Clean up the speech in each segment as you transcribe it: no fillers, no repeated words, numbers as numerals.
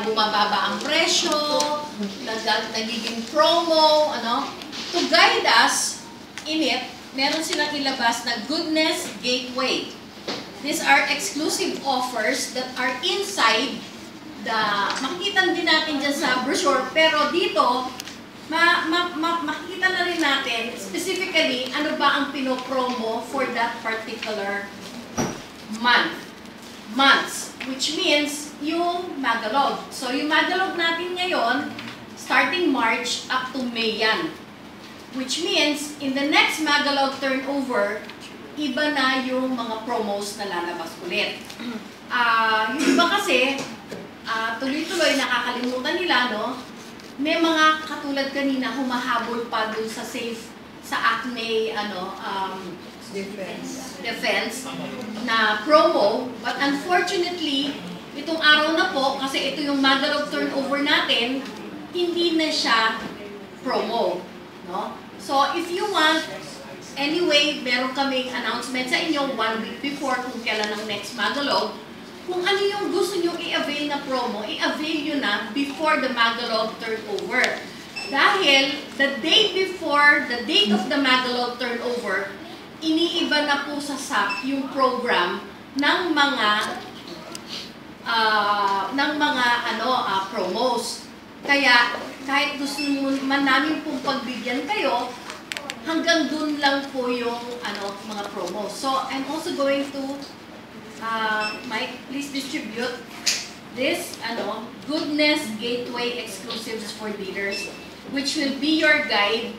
bumababa ang presyo, nagiging promo, ano. To guide us in it, meron silang ilabas na Goodness Gateway. These are exclusive offers that are inside the, makikita din natin dyan sa brochure, pero dito, makikita na rin natin specifically ano ba ang pinopromo for that particular months, which means yung Magalog. So yung Magalog natin ngayon, starting March up to May yan. Which means, in the next Magalog turnover, iba na yung mga promos na lalabas ulit. Yung iba kasi, tuloy-tuloy nakakalimutan nila, no? May mga katulad kanina humahabol pa dun sa safe, sa Acme, defense na promo. But unfortunately, itong araw na po, kasi ito yung Magalog turnover natin, hindi na siya promo, no? So, if you want, anyway, meron kaming announcement sa inyo 1 week before kung kailan ang next Magalog. Kung ano yung gusto nyo i-avail na promo, i-avail nyo na before the Magalog turnover. Dahil, the day before, the date of the Magalog turnover, iniiba na po sa SAP yung program ng mga promos. Kaya, kahit gusto man namin pong pagbigyan kayo, hanggang dun lang po yung mga promos. So, I'm also going to, Mike, please distribute this Goodness Gateway exclusives for dealers, which will be your guide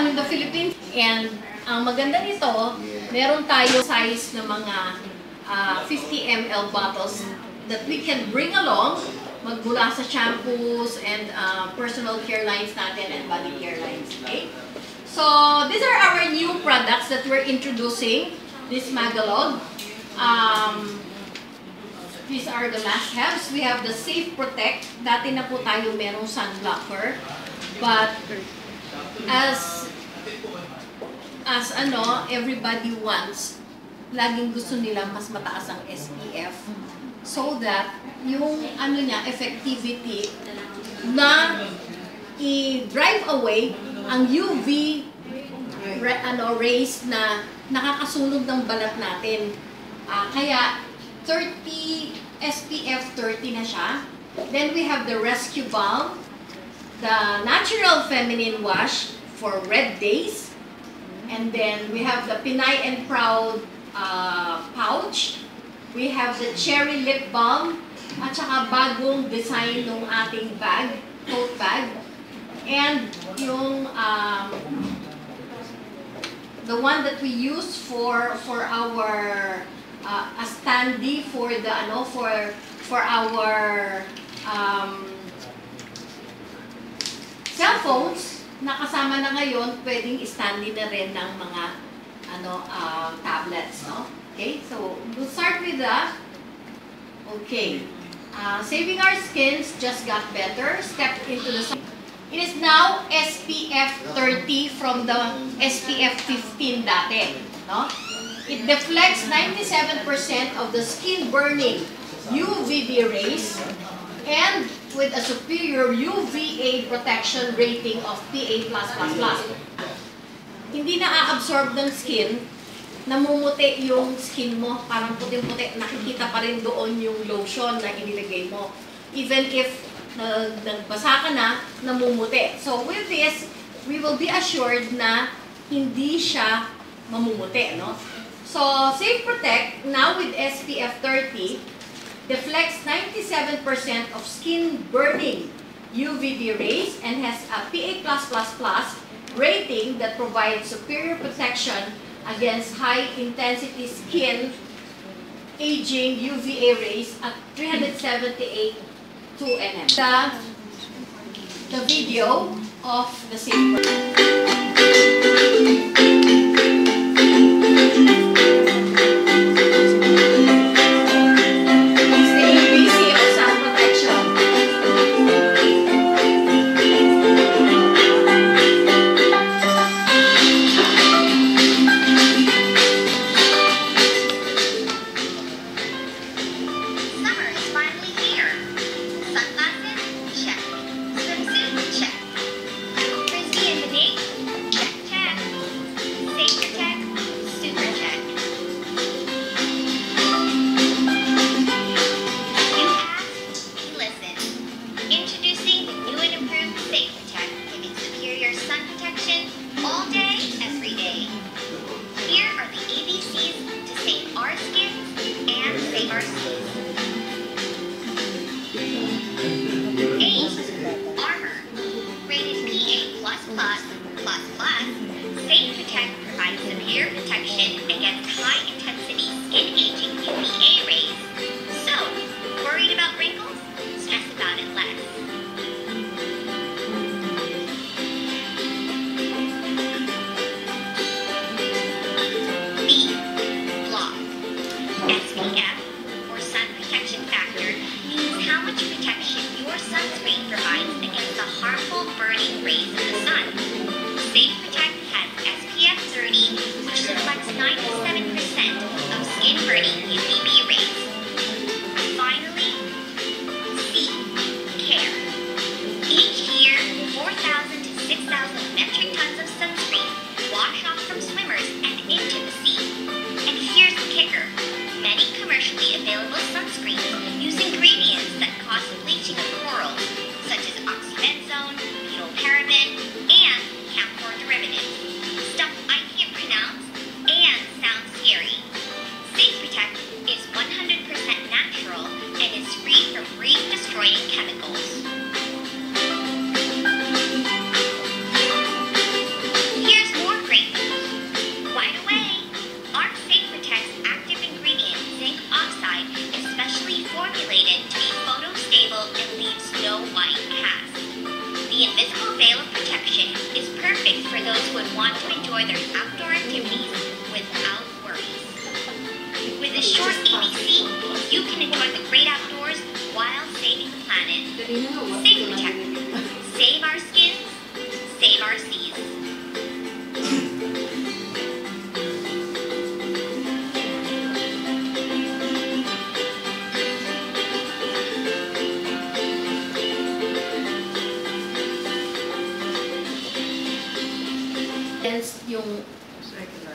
in the Philippines. And ang maganda nito, meron tayo size na mga 50 ml bottles that we can bring along magmula sa shampoos and personal care lines natin and body care lines. Okay? So, these are our new products that we're introducing this Magalog. These are the must-haves. We have the Safe Protect. Dati na po tayo merong sunblocker. But as everybody wants, laging gusto nila mas mataas ang SPF so that yung effectivity na i-drive away ang UV rays na nakakasunog ng balat natin. Kaya 30 SPF 30 na siya. Then we have the Rescue Balm, the Natural Feminine Wash for red days. And then we have the Pinay and Proud pouch. We have the Cherry Lip Balm at saka bagong design ng ating bag, tote bag. And yung the one that we use for our a standee for the for our cell phones na kasama na ngayon, pwedeng standee na rin ng mga tablets, no? Okay, so we'll start with the saving our skins just got better. Step into the sun. It is now SPF 30 from the SPF 15 dati, no? It deflects 97% of the skin-burning UVB rays and with a superior UVA protection rating of PA+++. Hindi na-absorb ng skin, namumuti yung skin mo, parang puting-puti, nakikita pa rin doon yung lotion na inilagay mo. Even if nagbasa ka na, namumuti. So with this, we will be assured na hindi siya mamumuti, no? So, Safe Protect, now with SPF 30, deflects 97% of skin-burning UVB rays and has a PA+++ rating that provides superior protection against high-intensity skin aging UVA rays at 378 2 nm. The video of the Safe Protect. Safe Protect provides superior protection against high-intensity skin-aging UVA rays. So, worried about wrinkles? Stress about it less. B. Block. SPF, or Sun Protection Factor, means how much protection your sunscreen provides against the harmful burning rays of the sun. Safe Protect has SPF 30, which deflects 97% of skin-burning UVB rays. Finally, C. Care. Each year, 4,000 to 6,000 metric tons of sunscreen wash off from swimmers and into the sea. And here's the kicker. Many commercially available sunscreens use ingredients that cause bleaching of coral, such as oxybenzone, butylparaben, and camphor derivatives. Stuff I can't pronounce and sounds scary. Safe Protect is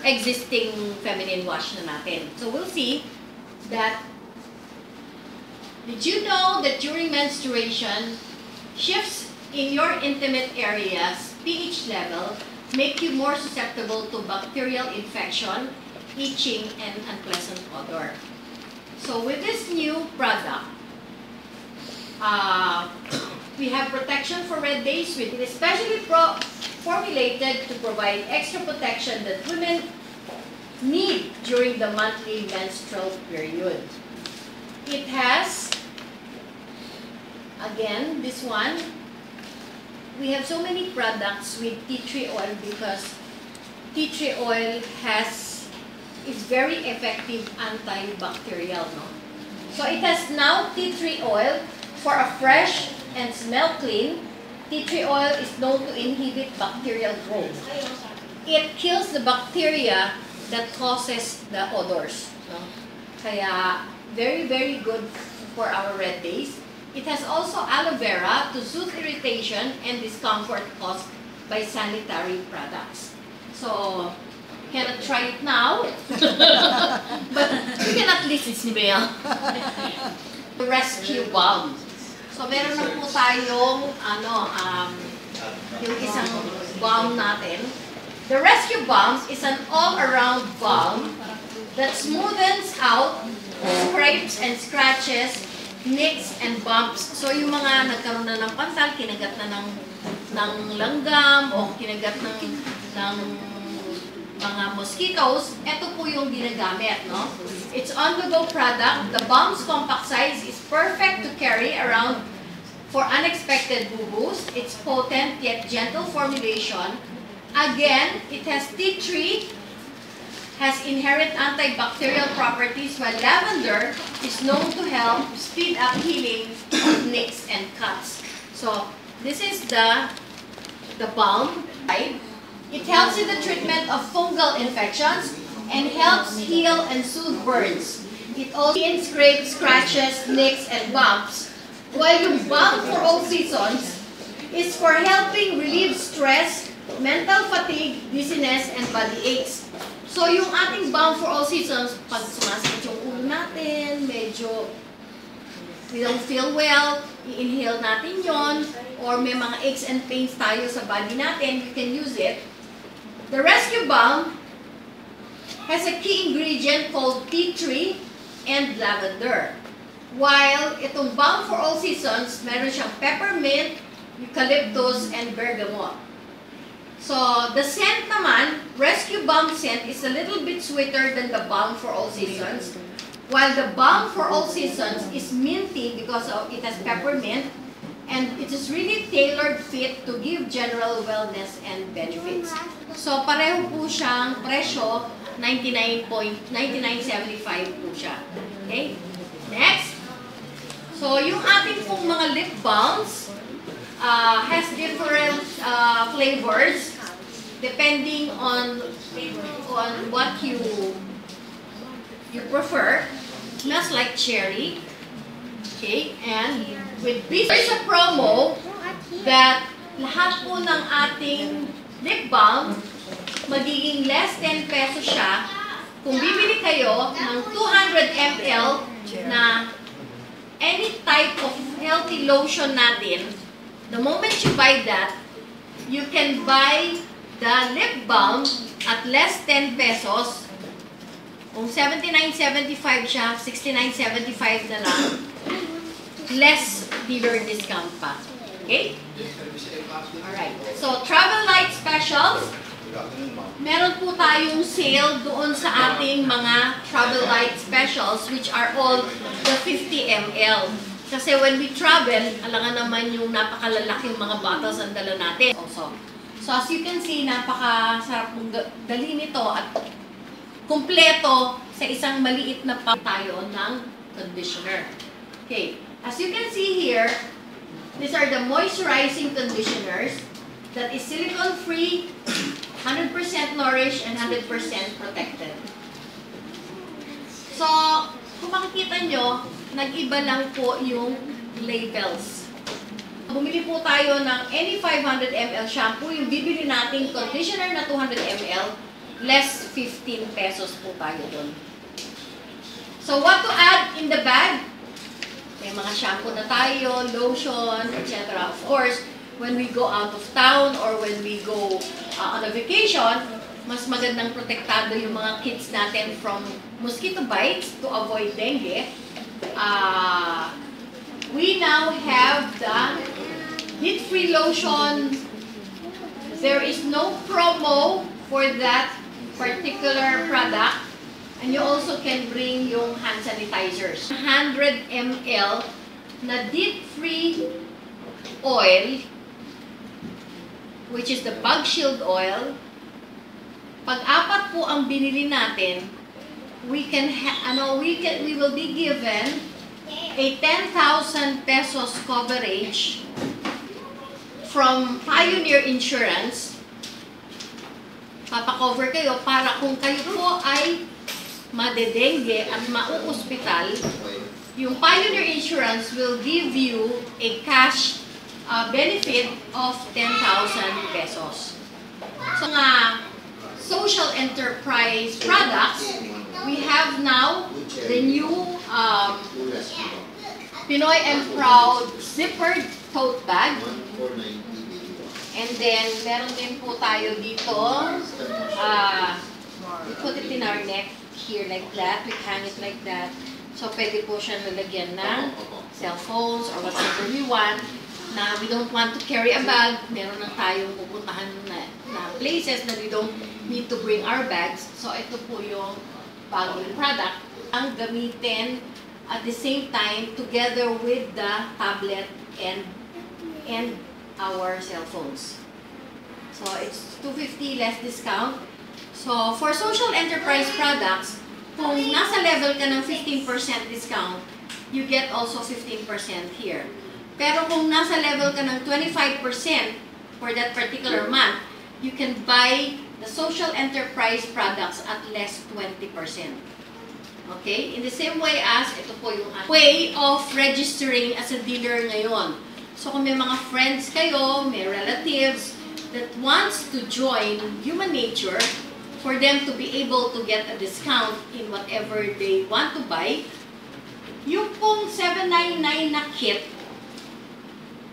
existing feminine wash na natin. So we'll see that, did you know that during menstruation, shifts in your intimate areas, pH level, make you more susceptible to bacterial infection, itching, and unpleasant odor. So with this new product, we have protection for red days, with it especially formulated to provide extra protection that women need during the monthly menstrual period. It has, again, this one, we have so many products with tea tree oil because tea tree oil is very effective antibacterial, no? So it has now tea tree oil for a fresh and smell clean. Tea tree oil is known to inhibit bacterial growth. It kills the bacteria that causes the odors, no? Kaya very, very good for our red days. It has also aloe vera to soothe irritation and discomfort caused by sanitary products. So, you cannot try it now, but you can at least smell. The Rescue Balm. So, meron na po tayong, yung isang balm natin. The Rescue Balm is an all-around balm that smoothens out scrapes and scratches, nicks and bumps. So, yung mga nagkaroon na ng pantal, kinagat na ng langgam, o kinagat ng mga mosquitoes, ito po yung ginagamit, no? It's on-the-go product. The balm's compact size is perfect to carry around for unexpected boo-boos. It's potent yet gentle formulation. Again, it has tea tree, has inherent antibacterial properties, while lavender is known to help speed up healing of nicks and cuts. So, this is the balm, right? It helps in the treatment of fungal infections and helps heal and soothe burns. It also scrapes, scratches, nicks, and bumps. While yung balm for all seasons is for helping relieve stress, mental fatigue, dizziness, and body aches. So yung ating balm for all seasons, pag sumasakit yung ulo natin, medyo we don't feel well, i-inhale natin yon, or may mga aches and pains tayo sa body natin, you can use it. The Rescue Balm has a key ingredient called tea tree and lavender. While itong balm for all seasons, meron siyang peppermint, eucalyptus, and bergamot. So, the scent naman, Rescue Balm scent is a little bit sweeter than the balm for all seasons. While the balm for all seasons is minty because it has peppermint, and it is really tailored fit to give general wellness and benefits. So, pareho po siyang presyo, $99.99.75 po siya. Okay? Next. So, yung ating pong mga lip balms has different flavors depending on what you prefer. Smells like cherry. Okay? And with this, there's a promo that lahat po ng ating lip balm magiging less 10 pesos siya kung bibili kayo ng 200 ml na any type of healthy lotion natin. The moment you buy that, you can buy the lip balm at less 10 pesos. Kung 79.75 siya, 69.75 na lang. Less dealer discount pa. Okay? Alright. So, Travel Light Specials. Meron po tayong sale doon sa ating mga Travel Light Specials, which are all the 50 ml. Kasi when we travel, alangan naman yung napakalalaki yung mga bottles ang dala natin. Also. So, as you can see, napakasarap mong dalhin ito at kumpleto sa isang maliit na pa tayo ng conditioner. Okay. As you can see here, these are the moisturizing conditioners that is silicone-free, 100% nourished, and 100% protected. So, kung makikita nyo, nag-iba lang po yung labels. Bumili po tayo ng any 500 ml shampoo, yung bibili nating conditioner na 200 ml, less 15 pesos po tayo doon. So what to add in the bag? May mga shampoo na tayo, lotion, etc. Of course, when we go out of town or when we go on a vacation, mas magandang protektado yung mga kids natin from mosquito bites to avoid dengue. We now have the heat-free lotion. There is no promo for that particular product. And you also can bring yung hand sanitizers. 100 ml na heat-free oil, which is the bug shield oil. Pag-apat po ang binili natin, we will be given a 10,000 pesos coverage from Pioneer Insurance. Papakover kayo para kung kayo po ay madedengue at mauospital, yung Pioneer Insurance will give you a cash benefit of 10,000 pesos. So nga, social enterprise products, we have now the new Pinoy and Proud zippered tote bag. And then, meron din po tayo dito, we put it in our neck here like that, we hang it like that. So, pwede po siya nalagyan ng cellphones or whatever we want, na we don't want to carry a bag. Meron lang tayong pupuntahan na places that we don't need to bring our bags. So, ito po yung bagong product ang gamitin at the same time together with the tablet and our cell phones. So, it's 250 less discount. So, for social enterprise products, kung nasa level ka ng 15% discount, you get also 15% here. Pero kung nasa level ka ng 25% for that particular month, you can buy the social enterprise products at less 20%. Okay? In the same way as, ito po yung way of registering as a dealer ngayon. So kung may mga friends kayo, may relatives that wants to join Human Nature for them to be able to get a discount in whatever they want to buy, yung pong 799 na kit,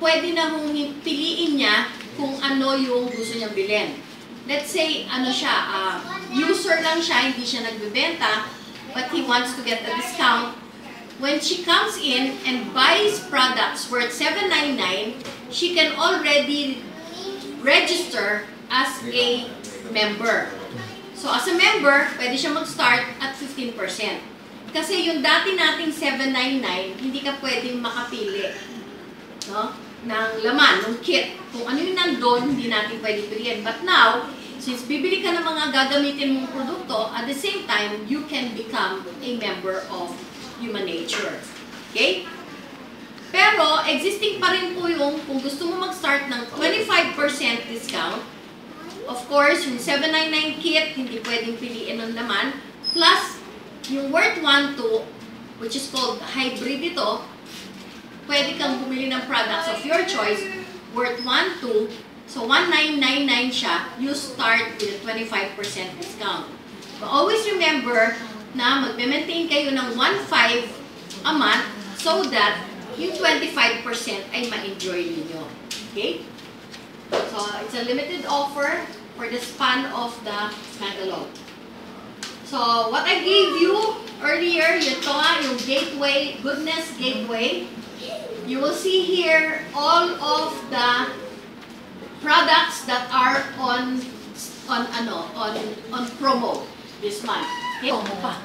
pwede na hong piliin niya kung ano yung gusto niyang bilhin. Let's say, ano siya, user lang siya, hindi siya nagbebenta, but he wants to get a discount. When she comes in and buys products worth $7.99, she can already register as a member. So as a member, pwede siya mag-start at 15%. Kasi yung dati nating $7.99, hindi ka pwedeng makapili, no, ng laman, ng kit. Kung ano yung nandun, hindi natin pwedeng piliin. But now, since bibili ka ng mga gagamitin mong produkto, at the same time, you can become a member of Human Nature. Okay? Pero, existing pa rin po yung, kung gusto mo mag-start ng 25% discount, of course, yung $7.99 kit, hindi pwedeng piliin ng laman, plus, yung worth 1, 2, which is called hybrid ito, pwede kang bumili ng products of your choice, worth 1, 2, so 1,999 siya, you start with a 25% discount. But always remember na magme-maintain kayo ng 1,500 a month so that yung 25% ay ma-enjoy ninyo. Okay? So, it's a limited offer for the span of the catalog. So, what I gave you earlier, ito nga, yung gateway, goodness gateway. You will see here all of the products that are on promo this month. Promo pa.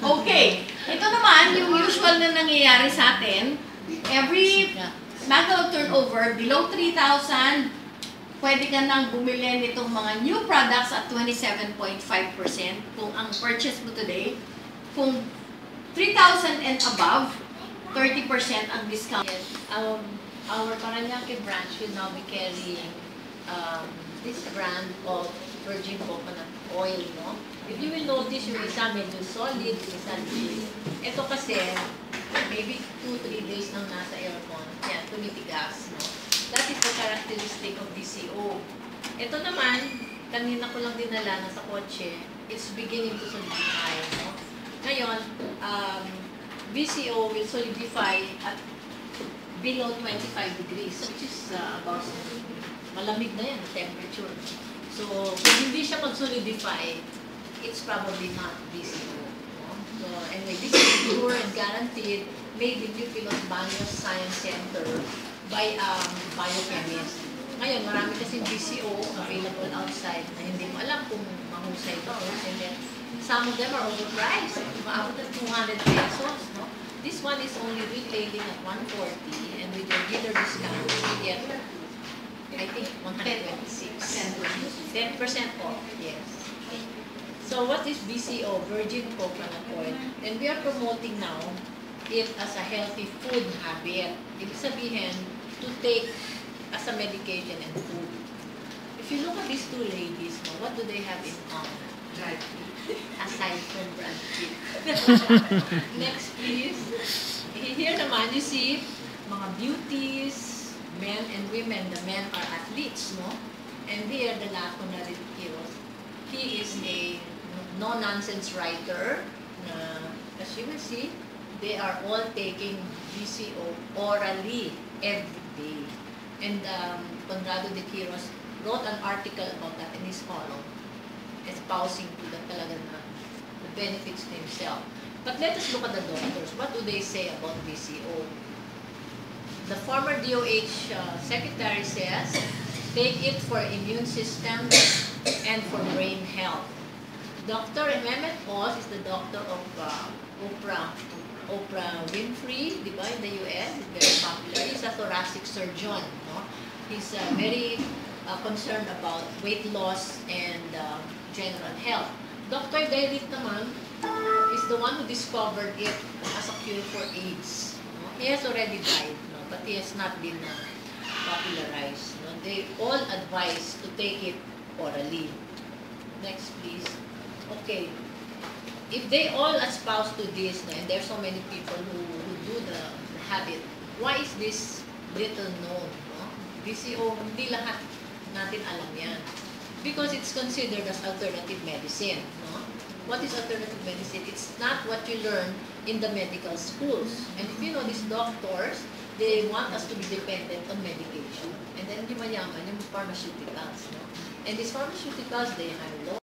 Okay. Ito naman, yung usual na nangyayari sa atin. Every matter of turnover, below 3,000, pwede ka nang bumili nitong mga new products at 27.5% kung ang purchase mo today. Kung 3,000 and above, 30% ang discount. Our Paranaque branch will now be carrying this brand of virgin coconut oil, no? If you will notice, yung isa medyo solid, yung isa liquid. Ito kasi, maybe 2-3 days nang nasa aircon. Yan, tumitigas, no? That is the characteristic of DCO. Ito naman, kanina ko lang dinala na sa kotse, it's beginning to solidify. No? Ngayon, BCO will solidify at below 25 degrees, which is about malamig na yan, temperature. So, kung hindi siya mag-solidify, it's probably not BCO. No? So, anyway, this is pure and guaranteed made in Pilos Baños Science Center by biochemist. Ngayon, marami kasing BCO available outside na hindi mo alam kung mahusay ito. And then, some of them are overpriced. Maabot ng 200 pesos. No? This one is only retailing at 140 and with your dealer discount, you get, I think, 126. 10% off, yes. So, what is BCO? Virgin coconut oil. And we are promoting now it as a healthy food habit. Ibig sabihin, to take as a medication and food. If you look at these two ladies, what do they have in common? Aside from Brad Pitt. Next, please. Here naman, you see, mga beauties, men and women. The men are athletes, no? And here, the Laco na Kiros. He is a no-nonsense writer. As you will see, they are all taking BCO orally every day. And Conrado de Quiros wrote an article about that in his column, espousing to the talaga na the benefits to himself. But let us look at the doctors. What do they say about BCO? The former DOH secretary says, take it for immune system and for brain health. Dr. Mehmet Oz is the doctor of Oprah Winfrey, di ba, in the US, is very popular. He's a thoracic surgeon. No? He's very concerned about weight loss and general health. Dr. Dairit naman is the one who discovered it as a cure for AIDS. No? He has already died, no? But he has not been popularized. No? They all advise to take it orally. Next, please. Okay. If they all espouse to this, and there's so many people who do the habit, why is this little known? No? BCO, hindi lahat natin alam yan. Because it's considered as alternative medicine. No? What is alternative medicine? It's not what you learn in the medical schools. And if you know these doctors, they want us to be dependent on medication. And then, di mayaman, yung pharmaceuticals. No? And these pharmaceuticals, they hire law.